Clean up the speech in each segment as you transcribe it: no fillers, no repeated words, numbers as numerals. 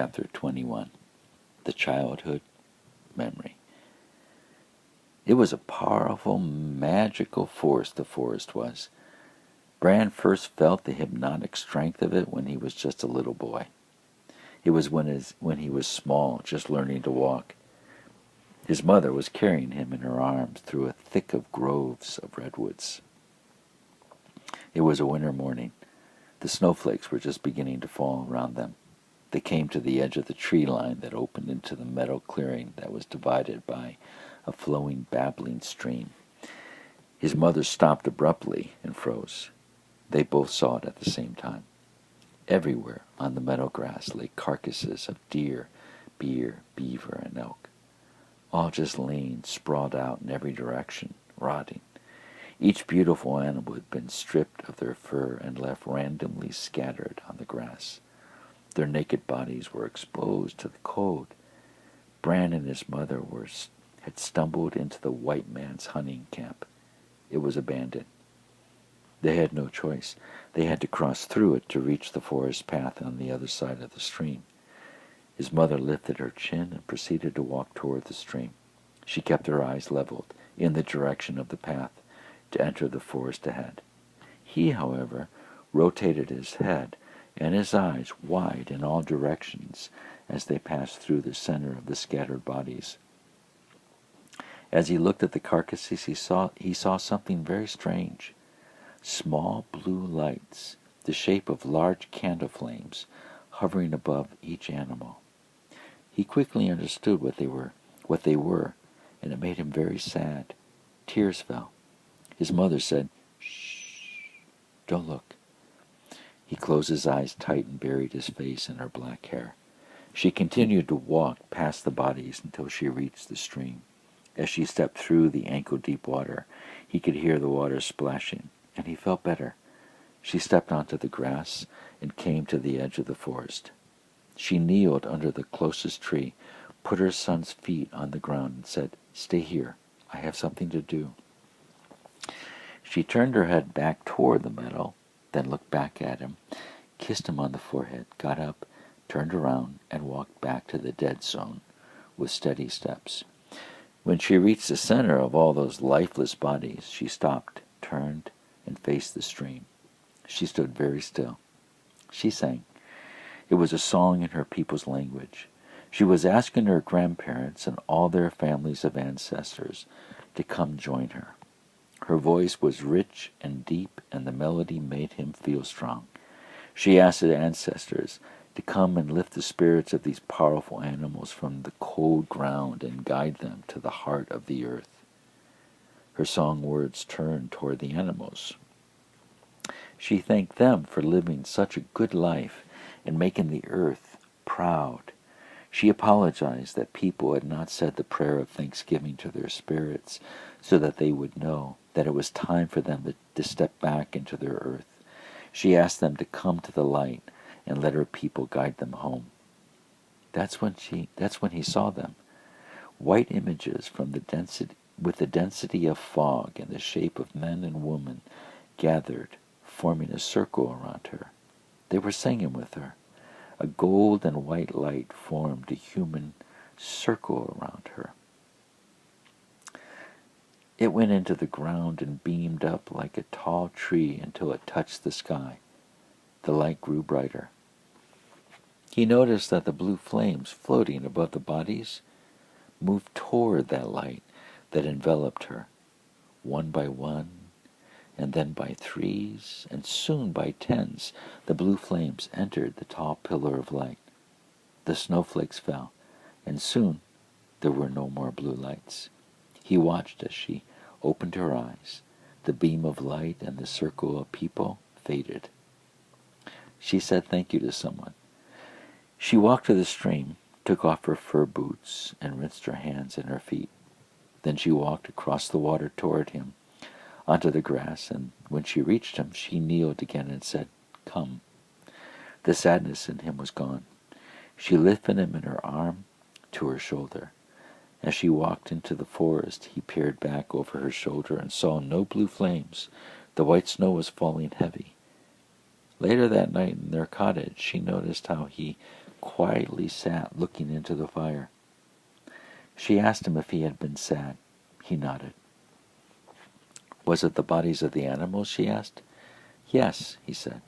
Chapter 21. The Childhood Memory. It was a powerful, magical force, the forest was. Bran first felt the hypnotic strength of it when he was just a little boy. It was when he was small, just learning to walk. His mother was carrying him in her arms through a thick of groves of redwoods. It was a winter morning. The snowflakes were just beginning to fall around them. They came to the edge of the tree line that opened into the meadow clearing that was divided by a flowing, babbling stream. His mother stopped abruptly and froze. They both saw it at the same time. Everywhere on the meadow grass lay carcasses of deer, beaver, and elk, all just laying sprawled out in every direction, rotting. Each beautiful animal had been stripped of their fur and left randomly scattered on the grass. Their naked bodies were exposed to the cold. Bran and his mother had stumbled into the white man's hunting camp. It was abandoned. They had no choice. They had to cross through it to reach the forest path on the other side of the stream. His mother lifted her chin and proceeded to walk toward the stream. She kept her eyes leveled in the direction of the path to enter the forest ahead. He, however, rotated his head and his eyes wide in all directions as they passed through the center of the scattered bodies. As he looked at the carcasses, he saw something very strange. Small blue lights, the shape of large candle flames, hovering above each animal. He quickly understood what they were, and it made him very sad. Tears fell. His mother said, "Shh, don't look." He closed his eyes tight and buried his face in her black hair. She continued to walk past the bodies until she reached the stream. As she stepped through the ankle-deep water, he could hear the water splashing, and he felt better. She stepped onto the grass and came to the edge of the forest. She kneeled under the closest tree, put her son's feet on the ground, and said, "Stay here. I have something to do." She turned her head back toward the meadow, then looked back at him, kissed him on the forehead, got up, turned around, and walked back to the dead zone with steady steps. When she reached the center of all those lifeless bodies, she stopped, turned, and faced the stream. She stood very still. She sang. It was a song in her people's language. She was asking her grandparents and all their families of ancestors to come join her. Her voice was rich and deep, and the melody made him feel strong. She asked the ancestors to come and lift the spirits of these powerful animals from the cold ground and guide them to the heart of the earth. Her song words turned toward the animals. She thanked them for living such a good life and making the earth proud. She apologized that people had not said the prayer of thanksgiving to their spirits so that they would know that it was time for them to step back into their earth. She asked them to come to the light and let her people guide them home. That's when he saw them. White images from with the density of fog in the shape of men and women gathered, forming a circle around her. They were singing with her. A gold and white light formed a human circle around her. It went into the ground and beamed up like a tall tree until it touched the sky. The light grew brighter. He noticed that the blue flames floating above the bodies moved toward that light that enveloped her, one by one, and then by threes, and soon by tens. The blue flames entered the tall pillar of light. The snowflakes fell, and soon there were no more blue lights. He watched as she opened her eyes. The beam of light and the circle of people faded. She said thank you to someone. She walked to the stream, took off her fur boots, and rinsed her hands and her feet. Then she walked across the water toward him, onto the grass, and when she reached him, she kneeled again and said, "Come." The sadness in him was gone. She lifted him in her arm to her shoulder. As she walked into the forest, he peered back over her shoulder and saw no blue flames. The white snow was falling heavy. Later that night in their cottage, she noticed how he quietly sat looking into the fire. She asked him if he had been sad. He nodded. Was it the bodies of the animals, she asked. Yes, he said.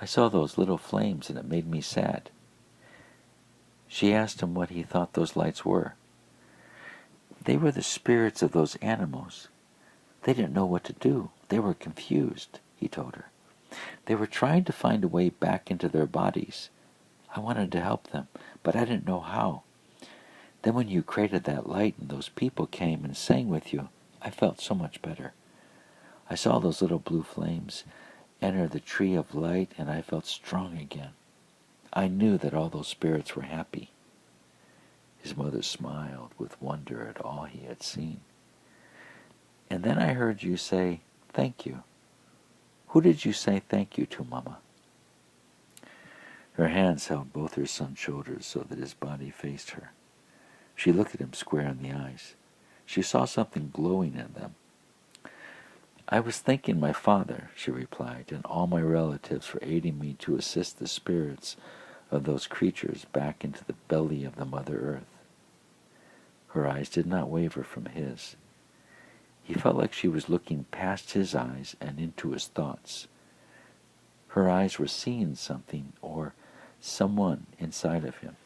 I saw those little flames and it made me sad. She asked him what he thought those lights were. They were the spirits of those animals. They didn't know what to do. They were confused, he told her. They were trying to find a way back into their bodies. I wanted to help them, but I didn't know how. Then when you created that light and those people came and sang with you, I felt so much better. I saw those little blue flames enter the tree of light and I felt strong again. I knew that all those spirits were happy. His mother smiled with wonder at all he had seen. And then I heard you say, thank you. Who did you say thank you to, Mama? Her hands held both her son's shoulders so that his body faced her. She looked at him square in the eyes. She saw something glowing in them. I was thanking my father, she replied, and all my relatives for aiding me to assist the spirits of those creatures back into the belly of the Mother Earth. Her eyes did not waver from his. He felt like she was looking past his eyes and into his thoughts. Her eyes were seeing something or someone inside of him.